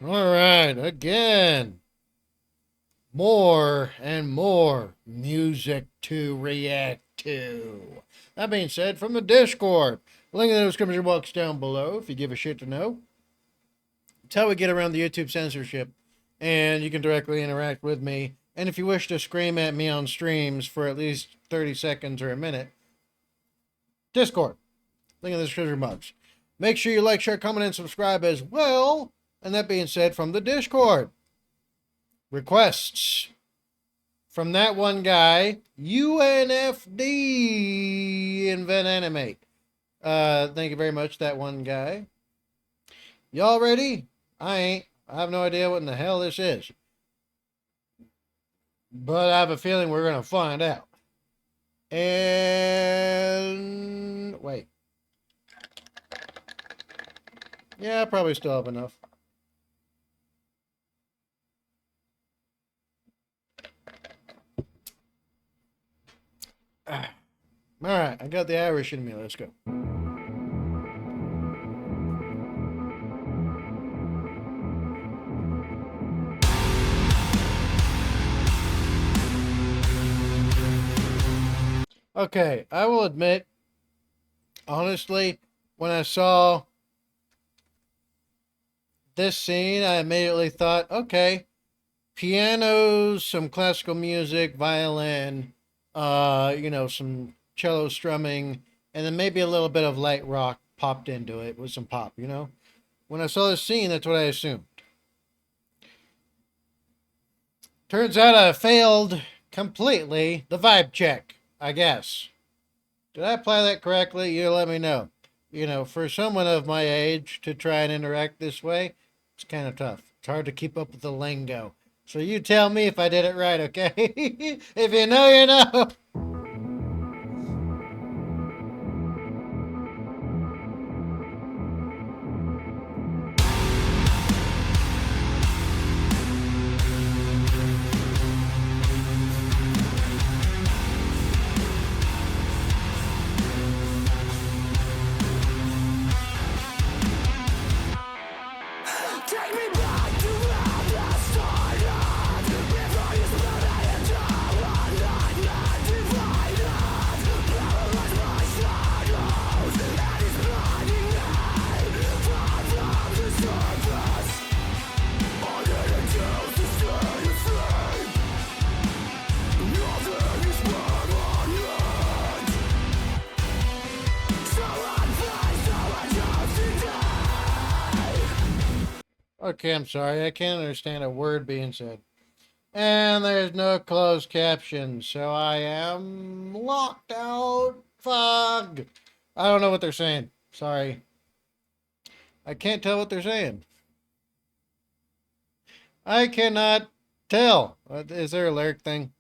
All right, again, more and more music to react to. That being said, from the Discord, link in the description box down below if you give a shit to know. It's how we get around the YouTube censorship, and you can directly interact with me. And if you wish to scream at me on streams for at least 30 seconds or a minute, Discord, link in the description box. Make sure you like, share, comment, and subscribe as well. And that being said, from the Discord, requests from that one guy, UNFD, Invent Animate. Thank you very much, that one guy. Y'all ready? I ain't. I have no idea what in the hell this is. But I have a feeling we're going to find out. And wait. Yeah, I probably still have enough. All right, I got the Irish in me. Let's go. Okay, I will admit, honestly, when I saw this scene, I immediately thought, okay, pianos, some classical music, violin, some cello strumming, and then maybe a little bit of light rock popped into it with some pop, When I saw this scene, that's what I assumed. Turns out I failed completely the vibe check, I guess. Did I apply that correctly? You let me know. For someone of my age to try and interact this way, it's kind of tough. It's hard to keep up with the lingo. So you tell me if I did it right, okay? If you know, you know. Okay, I'm sorry. I can't understand a word being said. And there's no closed caption, so I am locked out. Fog. I don't know what they're saying. Sorry. I can't tell what they're saying. I cannot tell. Is there a lyric thing?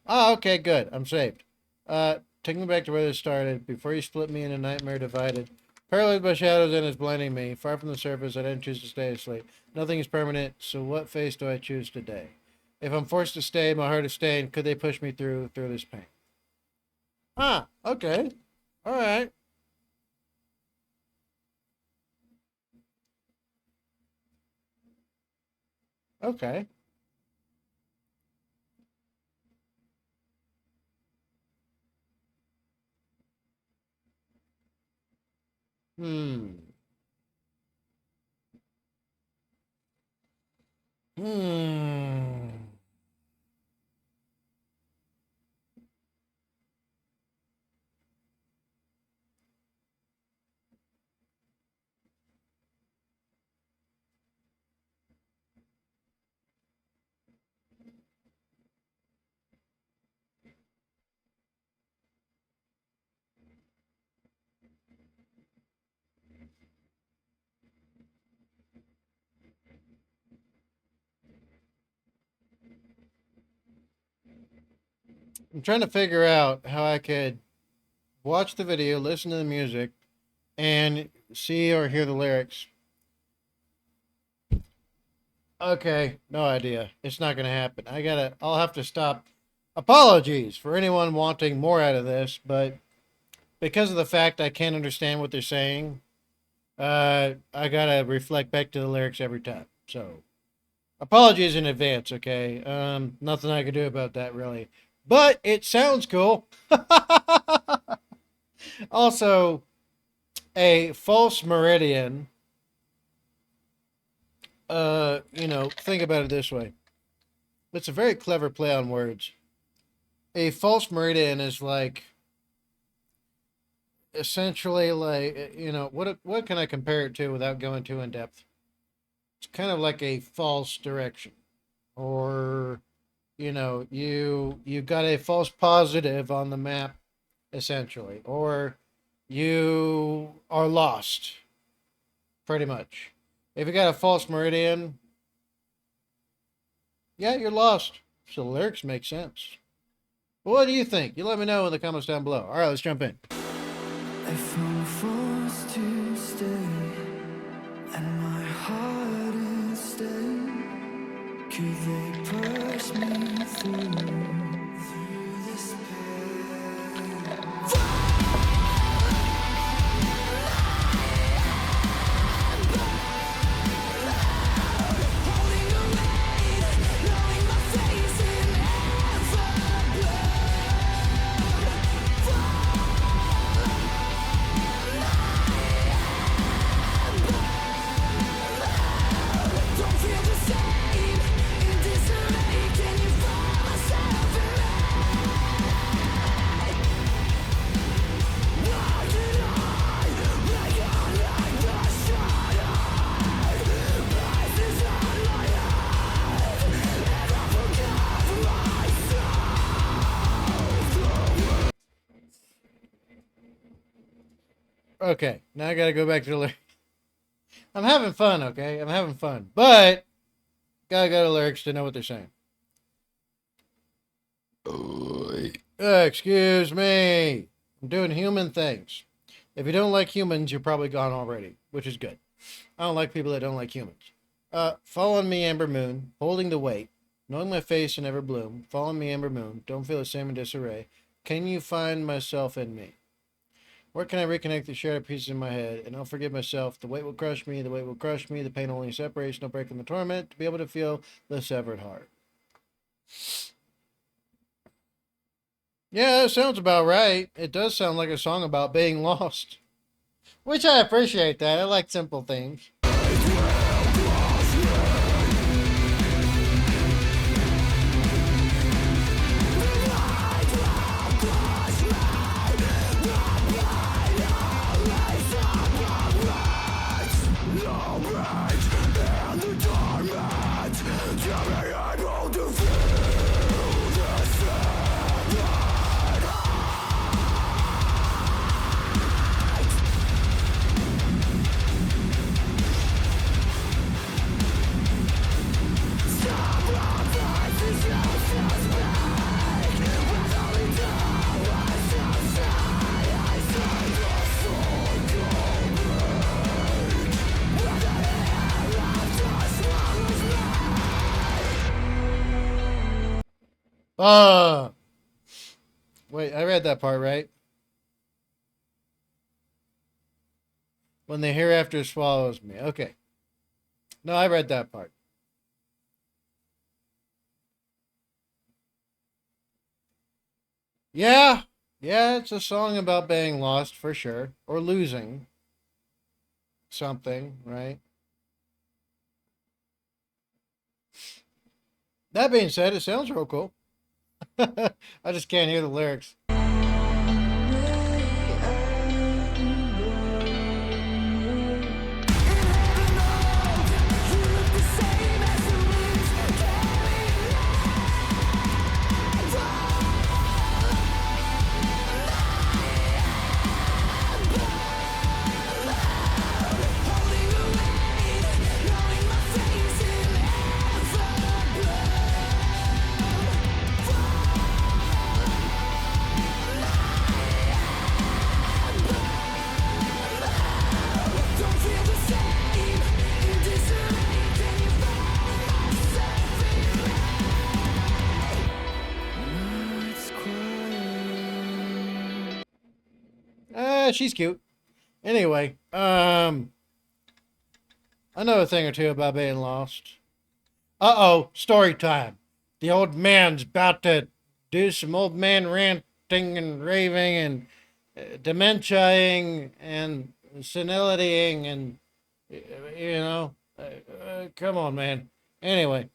Oh, okay, good. I'm saved. Take me back to where this started. Before you split me in a nightmare divided. Paralyzed by shadows and is blinding me. Far from the surface, I didn't choose to stay asleep. Nothing is permanent, so what face do I choose today? If I'm forced to stay, my heart is stained. Could they push me through this pain? Ah, okay. All right. Okay. Hmm. Hmm. I'm trying to figure out how I could watch the video, listen to the music, and see or hear the lyrics. Okay, no idea. It's not going to happen. I'll have to stop. Apologies for anyone wanting more out of this, but because of the fact I can't understand what they're saying, I gotta reflect back to the lyrics every time. So apologies in advance, okay? Nothing I can do about that really. But it sounds cool. Also, a false meridian, think about it this way. It's a very clever play on words. A false meridian is like essentially like what can I compare it to without going too in depth? It's kind of like a false direction, or you got a false positive on the map essentially, or you are lost pretty much. If you got a false meridian, yeah, you're lost. So the lyrics make sense. Well, what do you think? You let me know in the comments down below. All right, let's jump in. If I'm forced to stay and my heart is staying, could they push me through this pain? Okay, now I gotta go back to the lyrics. I'm having fun, okay? I'm having fun. But gotta go to lyrics to know what they're saying. Excuse me. I'm doing human things. If you don't like humans, you're probably gone already, which is good. I don't like people that don't like humans. Fall on me, Amber Moon, holding the weight, knowing my face and never bloom. Fall on me, Amber Moon, don't feel the same in disarray. Can you find myself in me? Where can I reconnect the shattered pieces in my head? And I'll forgive myself. The weight will crush me. The weight will crush me. The pain only separates, no break in the torment. To be able to feel the severed heart. Yeah, that sounds about right. It does sound like a song about being lost. Which I appreciate that. I like simple things. Uh, Wait, I read that part, right? When the hereafter swallows me. Okay. No, I read that part. Yeah. Yeah, it's a song about being lost for sure. Or losing something, right? That being said, it sounds real cool. I just can't hear the lyrics. She's cute. Anyway, I know a thing or two about being lost. Uh-oh, story time. The old man's about to do some old man ranting and raving and dementiaing and senilitying and, you know, come on, man. Anyway,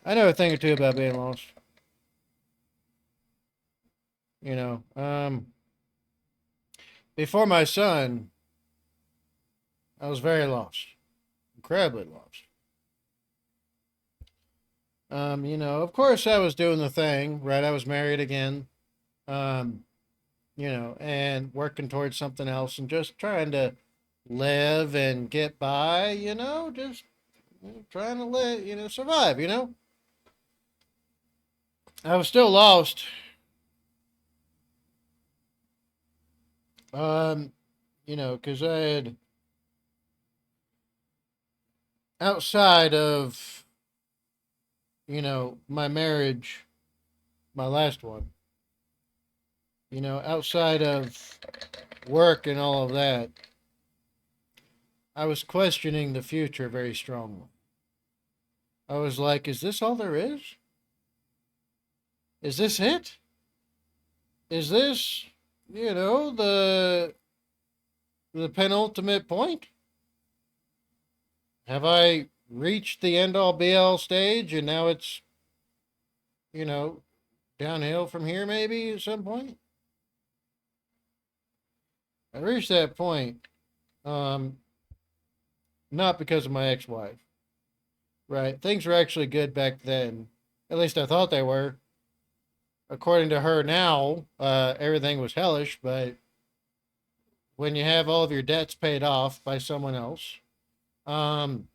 I know a thing or two about being lost. You know, before my son, I was very lost, incredibly lost. Of course, I was doing the thing, right? I was married again, um, and working towards something else and just trying to live and get by, just trying to live, survive, I was still lost, um, because I had, outside of, my marriage, my last one, outside of work and all of that, I was questioning the future very strongly. I was like, is this all there is? Is this it? Is this, the penultimate point? Have I reached the end all be all stage and now it's, you know, downhill from here maybe at some point? I reached that point, um, not because of my ex wife, right? Things were actually good back then. At least I thought they were. According to her now, everything was hellish, but when you have all of your debts paid off by someone else, um,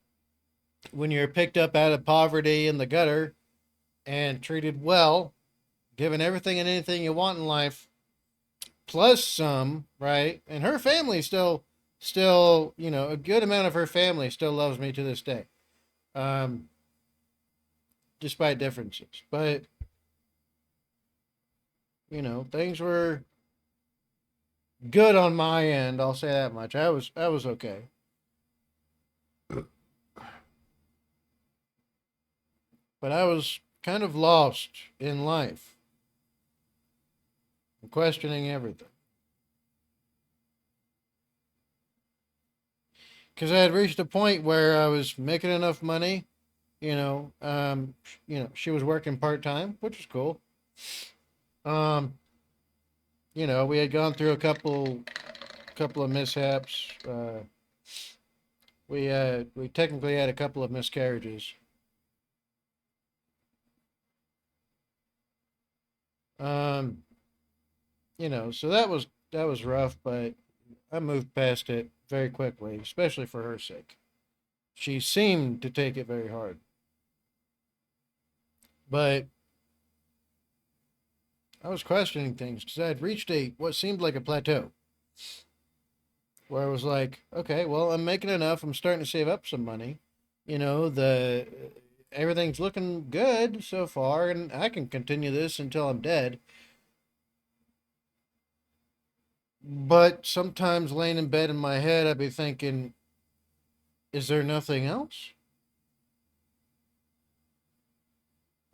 when you're picked up out of poverty in the gutter and treated well, given everything and anything you want in life, plus some, right? And her family still, a good amount of her family still loves me to this day, um, despite differences. But things were good on my end. I'll say that much. I was okay, but I was kind of lost in life, questioning everything. Because I had reached a point where I was making enough money. She was working part time, which was cool. Um, we had gone through a couple of mishaps. We technically had a couple of miscarriages. Um, so that was rough, but I moved past it very quickly, especially for her sake. She seemed to take it very hard, but I was questioning things because I had reached a what seemed like a plateau where I was like, okay, well, I'm making enough. I'm starting to save up some money. The everything's looking good so far, and I can continue this until I'm dead. But sometimes laying in bed in my head, I'd be thinking, is there nothing else?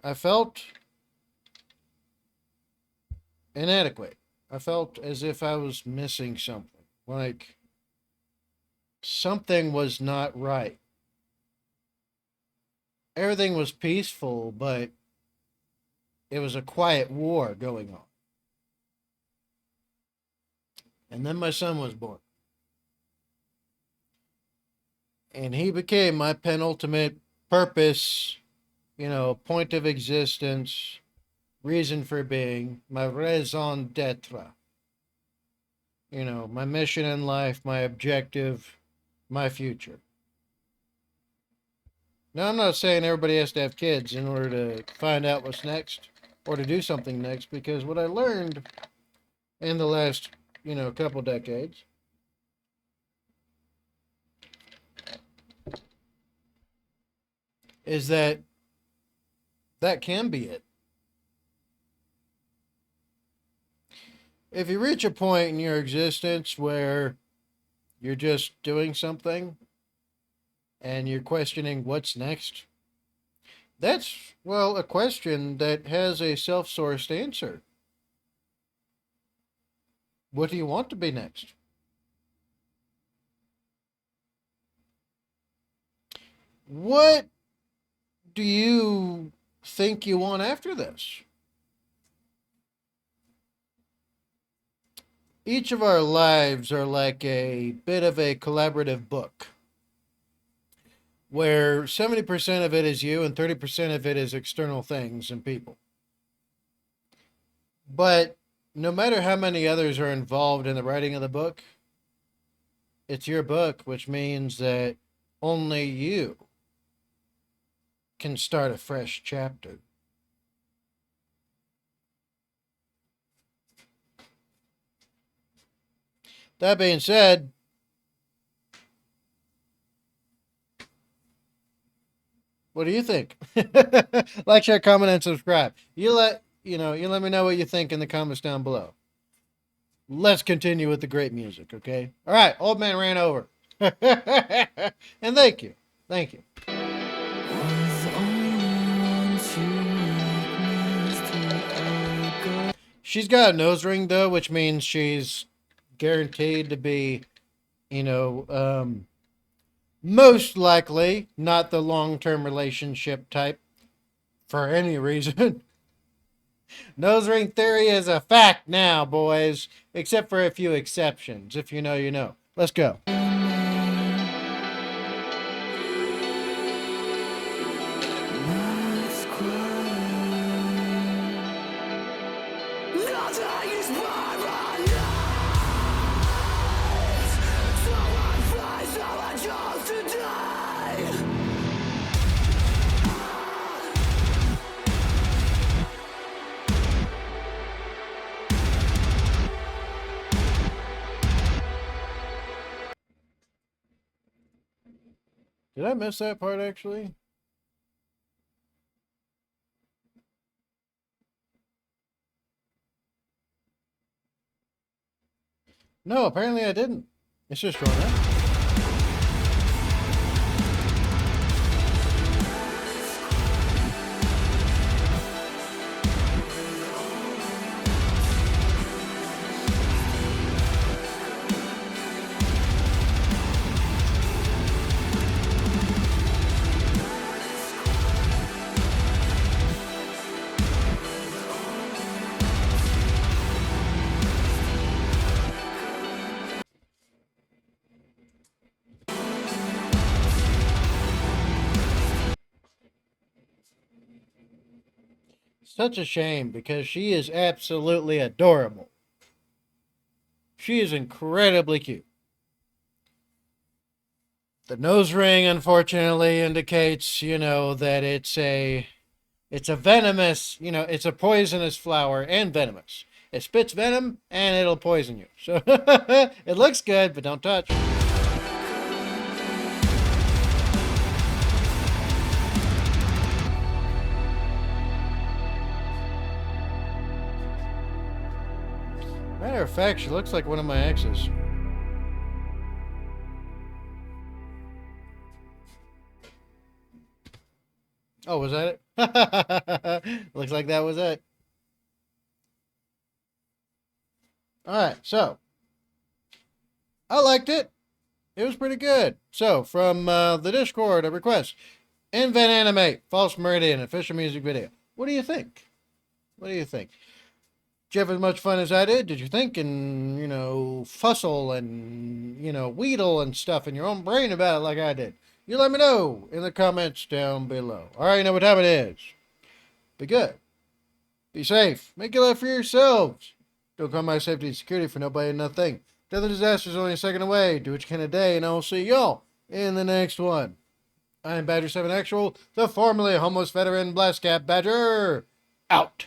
I felt inadequate. I felt as if I was missing something. Like something was not right. Everything was peaceful, but it was a quiet war going on. And then my son was born. And he became my penultimate purpose, point of existence, reason for being, my raison d'etre. My mission in life, my objective, my future. Now, I'm not saying everybody has to have kids in order to find out what's next or to do something next, because what I learned in the last, couple decades is that can be it. If you reach a point in your existence where you're just doing something and you're questioning what's next, that's, well, a question that has a self sourced answer. What do you want to be next? What do you think you want after this? Each of our lives are like a bit of a collaborative book where 70% of it is you and 30% of it is external things and people. But no matter how many others are involved in the writing of the book, it's your book, which means that only you can start a fresh chapter. That being said, what do you think? Like, share, comment, and subscribe. You let me know what you think in the comments down below. Let's continue with the great music, okay? All right, old man ran over. And thank you. Thank you. Was only one to make me stay. She's got a nose ring though, which means she's guaranteed to be, most likely not the long-term relationship type for any reason. Nose ring theory is a fact now, boys, except for a few exceptions. If you know, you know. Let's go. Nights crying. Nothing is paradise. So I fly, so I chose to die. Did I miss that part actually? No, apparently I didn't. It's just drawn up. Such a shame because she is absolutely adorable. She is incredibly cute. The nose ring, unfortunately, indicates, that it's a venomous, it's a poisonous flower and venomous. It spits venom and it'll poison you. So it looks good, but don't touch. Matter of fact, she looks like one of my exes. Oh, was that it? Looks like that was it. All right, so I liked it. It was pretty good. So from the Discord, a request: Invent Animate, False Meridian, official music video. What do you think? What do you think? Did you have as much fun as I did? Did you think and, fussle and, wheedle and stuff in your own brain about it like I did? You let me know in the comments down below. All right, you know what time it is. Be good. Be safe. Make it life for yourselves. Don't call my safety and security for nobody and nothing. Death and disaster is only a second away. Do what you can today, and I will see y'all in the next one. I am Badger 7 Actual, the formerly homeless veteran Blast Cap Badger. Out.